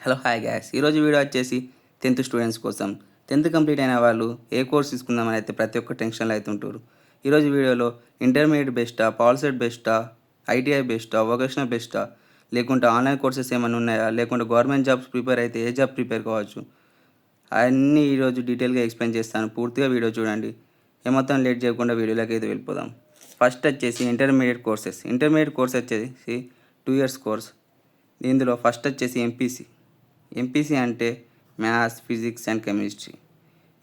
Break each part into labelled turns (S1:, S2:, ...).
S1: Hello hi gas ఈరోజు video వచ్చేసి 10th students కోసం 10th కంప్లీట్ అయిన వాళ్ళు ఏ కోర్స్ తీసుకుందామని అయితే ప్రతి ఒక్క టెన్షన్లో అవుతుంటారు. ఈరోజు వీడియోలో ఇంటర్మీడియట్ బెస్టా, పాలిసెట్ బెస్టా, ఐటీఐ బెస్టా, వొకేషనల్ బెస్టా, లేకుంటే ఆన్లైన్ కోర్సెస్ ఏమైనా ఉన్నాయా, లేకుంటే గవర్నమెంట్ జాబ్స్ ప్రిపేర్ అయితే ఏ జాబ్ ప్రిపేర్ కావచ్చు, అన్నీ ఈరోజు డీటెయిల్గా ఎక్స్ప్లెయిన్ చేస్తాను. పూర్తిగా వీడియో చూడండి. ఏమాత్రం లేట్ చేయకుండా వీడియోలోకి అయితే వెళ్ళిపోదాం. ఫస్ట్ వచ్చేసి ఇంటర్మీడియట్ కోర్సెస్. ఇంటర్మీడియట్ కోర్స్ వచ్చేసి 2 years కోర్స్. ఇందులో ఫస్ట్ వచ్చేసి ఎంపీసీ అంటే మ్యాథ్స్, ఫిజిక్స్ అండ్ కెమిస్ట్రీ.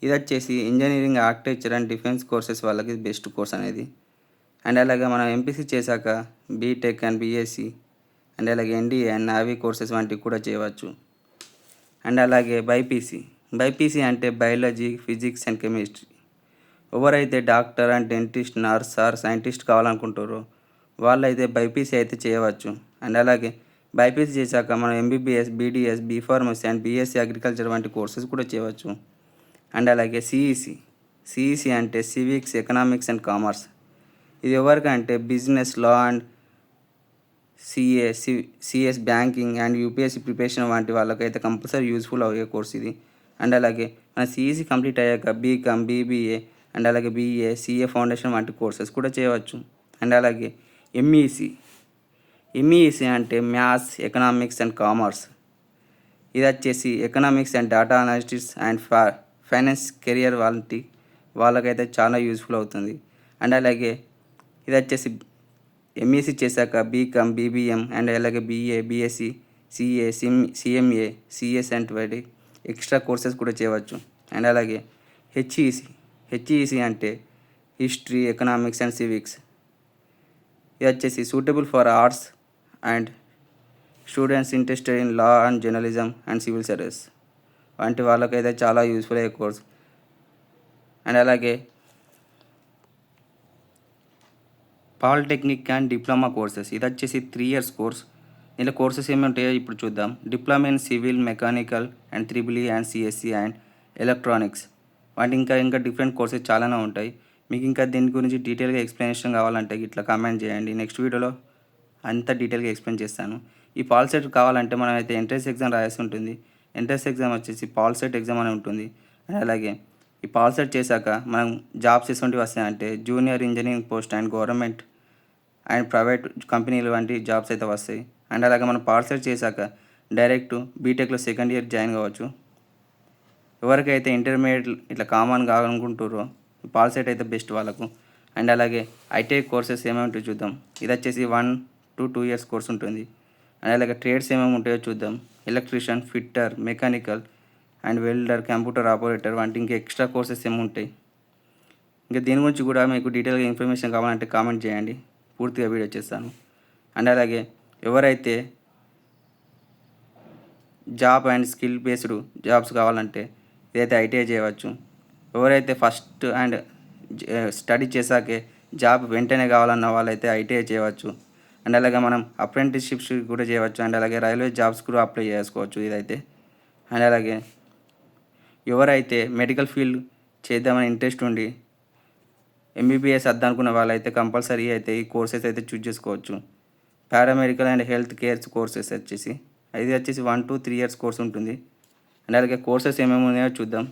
S1: ఇది వచ్చేసి engineering, architecture and defence courses వాళ్ళకి బెస్ట్ కోర్స్ అనేది. అండ్ అలాగే మనం ఎంపీసీ చేశాక బీటెక్ అండ్ బీఎస్సీ అండ్ అలాగే ఎన్డీఏ అండ్ నావీ కోర్సెస్ వంటివి కూడా చేయవచ్చు. అండ్ అలాగే బైపీసీ అంటే బయాలజీ, ఫిజిక్స్ అండ్ కెమిస్ట్రీ. ఎవరైతే doctor and dentist, nurse or scientist కావాలనుకుంటారో వాళ్ళైతే బైపీసీ అయితే చేయవచ్చు. అండ్ అలాగే బైపీసీ చేశాక మనం MBBS, BDS, B Pharmacy and BSc agriculture వంటి కోర్సెస్ కూడా చేయవచ్చు. అండ్ అలాగే సిఈసి అంటే సివిక్స్, ఎకనామిక్స్ అండ్ కామర్స్. ఇది ఎవరికంటే business, law and CS, banking and UPSC preparation వంటి వాళ్ళకైతే కంపల్సరీ యూస్ఫుల్ అయ్యే కోర్స్ ఇది. అండ్ అలాగే మన సిఈసి కంప్లీట్ అయ్యాక బీకామ్, బీబీఏ అండ్ అలాగే బీఏ, సిఏ ఫౌండేషన్ వంటి కోర్సెస్ కూడా చేయవచ్చు. అండ్ అలాగే ఎంఈఈసి అంటే మ్యాథ్స్, ఎకనామిక్స్ అండ్ కామర్స్. ఇది వచ్చేసి economics and data analysis and finance career వంటి వాళ్ళకైతే చాలా యూస్ఫుల్ అవుతుంది. అండ్ అలాగే ఇది వచ్చేసి ఎంఈసీ చేశాక బీకామ్, బీబీఎం అండ్ అలాగే BA, BSc, CA, CMA, CS and వాటి ఎక్స్ట్రా కోర్సెస్ కూడా చేయవచ్చు. అండ్ అలాగే హెచ్ఈసి అంటే హిస్టరీ, ఎకనామిక్స్ అండ్ సివిక్స్. ఇది వచ్చేసి suitable for arts and students interested in law and journalism and civil service వంటి వాళ్ళకైతే చాలా యూస్ఫుల్ అయ్యే కోర్స్. అండ్ అలాగే పాలిటెక్నిక్ అండ్ డిప్లొమా కోర్సెస్. ఇది వచ్చేసి 3 years కోర్స్. ఇందులో కోర్సెస్ ఏమి ఉంటాయో ఇప్పుడు చూద్దాం. Diploma in civil, mechanical and triple and CSC and electronics వంటి ఇంకా డిఫరెంట్ కోర్సెస్ చాలానే ఉంటాయి. మీకు ఇంకా దీని గురించి డీటెయిల్గా ఎక్స్ప్లెనేషన్ కావాలంటే ఇట్లా కామెంట్ చేయండి. నెక్స్ట్ వీడియోలో అంత డీటెయిల్గా ఎక్స్ప్లెయిన్ చేస్తాను. ఈ పాల్సెట్ కావాలంటే మనం అయితే ఎంట్రన్స్ ఎగ్జామ్ రాయాల్సి ఉంటుంది. ఎంట్రన్స్ ఎగ్జామ్ వచ్చేసి పాల్సెట్ ఎగ్జామ్ అని ఉంటుంది. అండ్ అలాగే ఈ పాల్సెట్ చేశాక మనం జాబ్స్ ఎటువంటివి వస్తాయంటే junior engineering post and government and private కంపెనీలు వంటి జాబ్స్ అయితే వస్తాయి. అండ్ అలాగే మనం పాల్సెట్ చేశాక డైరెక్ట్ బీటెక్లో సెకండ్ ఇయర్ జాయిన్ కావచ్చు. ఎవరికైతే ఇంటర్మీడియట్ ఇట్లా కామన్ కావాలనుకుంటారో పాల్సెట్ అయితే బెస్ట్ వాళ్ళకు. అండ్ అలాగే ఐటీఐ కోర్సెస్ ఏమేమి ఉంటాయో చూద్దాం. ఇది వచ్చేసి 1 to 2 years కోర్స్ ఉంటుంది. అండ్ అలాగే ట్రేడ్స్ ఏమేమి ఉంటాయో చూద్దాం. Electrician, fitter, mechanical and welder, computer operator వంటి ఇంకా ఎక్స్ట్రా కోర్సెస్ ఏమి ఉంటాయి. ఇంకా దీని గురించి కూడా మీకు డీటెయిల్గా ఇన్ఫర్మేషన్ కావాలంటే కామెంట్ చేయండి, పూర్తిగా వీడియో చేస్తాను. అండ్ అలాగే ఎవరైతే job and skill based jobs కావాలంటే ఇదైతే ఐటీఐ చేయవచ్చు. ఎవరైతే ఫస్ట్ అండ్ స్టడీ చేశాకే జాబ్ వెంటనే కావాలన్న వాళ్ళైతే ఐటీఐ చేయవచ్చు. అండ్ అలాగే మనం అప్రెంటిస్షిప్స్ కూడా చేయవచ్చు. అండ్ అలాగే రైల్వే జాబ్స్ కూడా అప్లై చేసుకోవచ్చు ఇదైతే. అండ్ అలాగే ఎవరైతే మెడికల్ ఫీల్డ్ చేద్దామని ఇంట్రెస్ట్ ఉండి ఎంబీబీఎస్ వద్దనుకున్న వాళ్ళైతే కంపల్సరీ అయితే ఈ కోర్సెస్ అయితే చూజ్ చేసుకోవచ్చు. Paramedical and health care courses వచ్చేసి ఇది వచ్చేసి 1 to 3 years కోర్స్ ఉంటుంది. అండ్ అలాగే కోర్సెస్ ఏమేమి ఉన్నాయో చూద్దాం.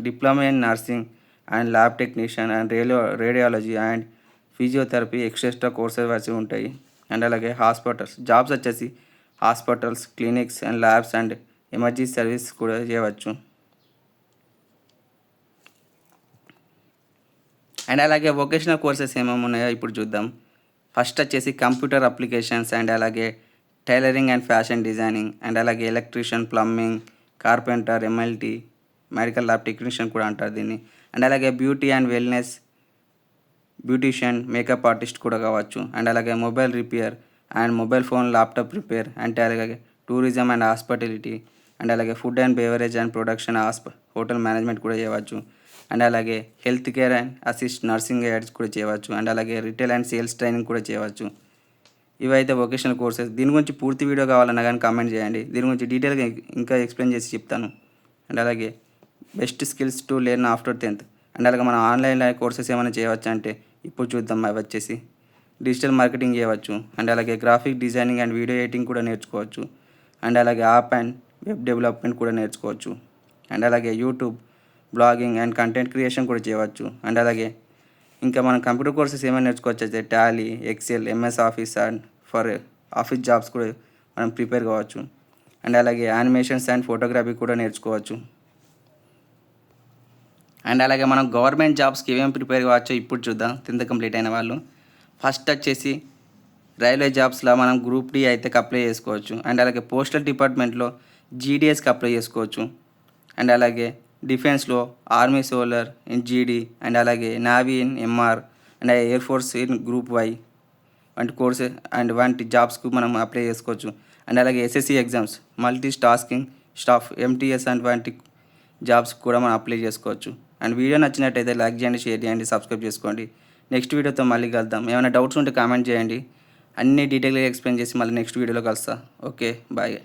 S1: Diploma in nursing and lab technician and radiology and physiotherapy extra courses వచ్చి ఉంటాయి. అండ్ అలాగే జాబ్స్ వచ్చేసి hospitals, clinics and labs and emergency service కూడా చేయవచ్చు. అండ్ అలాగే వొకేషనల్ కోర్సెస్ ఏమేమి ఉన్నాయో ఇప్పుడు చూద్దాం. ఫస్ట్ వచ్చేసి కంప్యూటర్ అప్లికేషన్స్ అండ్ అలాగే tailoring and fashion designing and అలాగే electrician, plumbing, carpenter, MLT, medical lab technician కూడా అంటారు దీన్ని. అండ్ అలాగే beauty and wellness, beautician, makeup artist కూడా కావచ్చు. అండ్ అలాగే mobile repair and mobile phone, laptop repair. అంటే అలాగే టూరిజం అండ్ హాస్పిటాలిటీ అండ్ అలాగే food and beverage and production, hotel management కూడా చేయవచ్చు. అండ్ అలాగే health care and nursing aids కూడా చేయవచ్చు. అండ్ అలాగే రిటైల్ అండ్ సేల్స్ ట్రైనింగ్ కూడా చేయవచ్చు. ఇవైతే వొకేషనల్ కోర్సెస్. దీని గురించి పూర్తి వీడియో కావాలన్నా కానీ కామెంట్ చేయండి. దీని గురించి డీటెయిల్గా ఇంకా ఎక్స్ప్లెయిన్ చేసి చెప్తాను. అండ్ అలాగే best skills to learn after 10th. And అలాగే మన ఆన్లైన్ కోర్సెస్ ఏమైనా చేయవచ్చు అంటే ఇప్పుడు చూద్దాం. అవి వచ్చేసి డిజిటల్ మార్కెటింగ్ చేయవచ్చు. అండ్ అలాగే graphic designing and video editing కూడా నేర్చుకోవచ్చు. అండ్ అలాగే యాప్ అండ్ వెబ్ డెవలప్మెంట్ కూడా నేర్చుకోవచ్చు. అండ్ అలాగే YouTube, blogging and content creation కూడా చేయవచ్చు. అండ్ అలాగే ఇంకా మనం కంప్యూటర్ కోర్సెస్ ఏమైనా నేర్చుకోవచ్చు అయితే Tally, Excel, MS Office and for office jobs కూడా మనం ప్రిపేర్ కావచ్చు. అండ్ అలాగే యానిమేషన్స్ అండ్ ఫోటోగ్రఫీ కూడా నేర్చుకోవచ్చు. అండ్ అలాగే మనం గవర్నమెంట్ జాబ్స్కి ఏమేమి ప్రిపేర్ కావచ్చో ఇప్పుడు చూద్దాం. 10th కంప్లీట్ అయిన వాళ్ళు ఫస్ట్ వచ్చేసి రైల్వే జాబ్స్లో మనం గ్రూప్ డి అయితే అప్లై చేసుకోవచ్చు. అండ్ అలాగే పోస్టల్ డిపార్ట్మెంట్లో జీడిఎస్కి అప్లై చేసుకోవచ్చు. అండ్ అలాగే డిఫెన్స్లో army soldier in GD, and అలాగే navy in MR, and air force in group Y వంటి కోర్సెస్ అండ్ వంటి జాబ్స్కు మనం అప్లై చేసుకోవచ్చు. అండ్ అలాగే SSC exams, multi tasking staff, MTS and వంటి జాబ్స్ కూడా మనం అప్లై చేసుకోవచ్చు. అండ్ వీడియో నచ్చినట్టయితే లైక్ చేయండి, షేర్ చేయండి, సబ్స్క్రైబ్ చేసుకోండి. నెక్స్ట్ వీడియోతో మళ్ళీ కలుద్దాం. ఏమైనా డౌట్స్ ఉంటే కామెంట్ చేయండి. అన్ని డీటెయిల్గా ఎక్స్ప్లెయిన్ చేసి మళ్ళీ నెక్స్ట్ వీడియోలో కలుస్తా. Okay, bye.